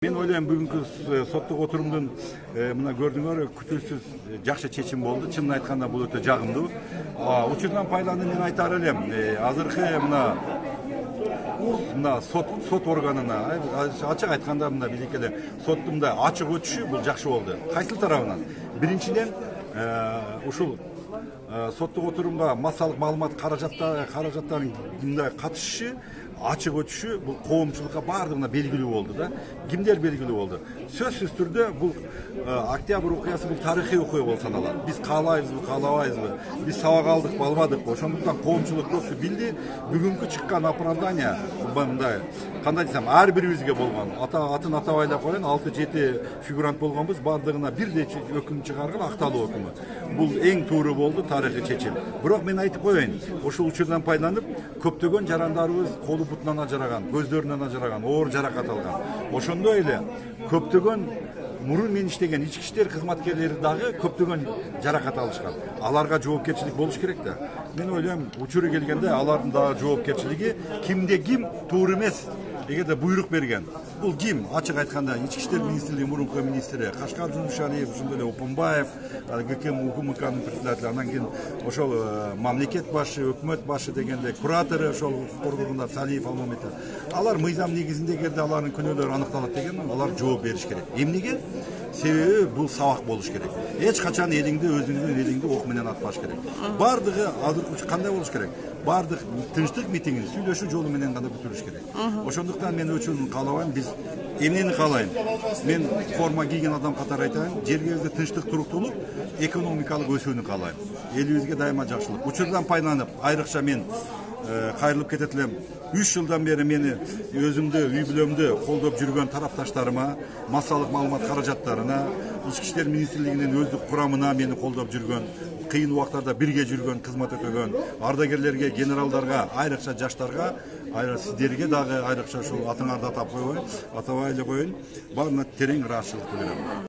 Men ойлойм бүгүнкү соттук отурумдун мына көрдүңөр күтүүсүз жакшы чечим болду. Чынын айтканда бул өтө жагымдуу. Учурдан пайдаланып мен айтар элем, азыркы мына сот органына ачык айтканда мына билекеле соттун мындай ачык өтүшү бул жакшы болду. Кайсыл тарабынан? Биринчиден ушул соттук отурумга массалык маалымат каражаттарын мындай катышышы, ачык өтүшү бул коомчулукка баардыгына белгилүү болду да. Кимдер белгилүү болду? Сөзсүз түрдө бул октябрь окуясы бул тарыхый окуя болуп саналат. Биз каалайбызбы, каалабайбызбы, биз сабак алдык, албадыкпы. Ошондуктан коомчулук көпсү билди. Бүгүнкү чыккан оправдание мындай, кандай десем, ар бирибизге болгон. Атын атабайлап коеюн, 6-7 фигурант болгонбуз, баардыгына бирдей өкүм чыгарган акталуу өкүмү. Бул эң туура болду, тарыхый чечим. Бирок мен айтып коеюн, ошол учурдан пайдаланып, көптөгөн жарандарыбыз колу бутунан ажыраган, көздөрүнөн ажыраган, оор жаракат алган. Ошондой эле көптөгөн мурун мен иштеген ички иштер кызматкерлери дагы көптөгөн жаракат алышкан. Аларга жоопкерчилик болуш керек да. Мен ойлойм, учуру келгенде алардын дагы жоопкерчилиги кимде ким туура эмес. Эгерде буйрук берген, бул ким? Ачык айтканда, ички иштер министрлиги мурунку министри Кашкар Жумушалиев, ошондой эле Опунбаев, ГКМ УКМКнын председатели, анан кийин ошол мамлекет башы, өкмөт башы дегенде куратору ошол органдар Салиев, Алмаметов. Алар мыйзам негизинде эгерде алардын күнөөлөрү аныкталат деген, алар жооп бериш керек. Эмнеге? Себеби бул сабак болуш керек. Эч качан элиңди, өзүңдүн элиңди ок менен атпаш керек. Бардыгы азыркы кандай болуш керек? Бардык тынчтык митингин сүйлөшүү жолу менен гана бүтүрүш керек. Ошондуктан мен өчүн каалабайм, биз эмнени каалайм? Мен форма кийген адам катары айтайын, жергибизде тынчтык, туруктуулук, экономикалык өсүүнү каалайм. Элибизге дайыма жакшылык. Учурдан пайдаланып, айрыкча мен кайрылып кетет элем. 3 жылдан бери мени өзүмдү, үй бүлөмдү колдоп жүргөн тарапташтарыма, массалык маалымат каражаттарына, ички иштер министрлигинин өздүк курамына мени колдоп жүргөн, кыйын убактарда бирге жүргөн, кызмат өтөгөн ардагерлерге, генералдарга, айрыкча жаштарга, сиздерге дагы айрыкча ушул атыңарды атап койбой, атабай эле коеюн, баарына терең ыраазычылык билдирем.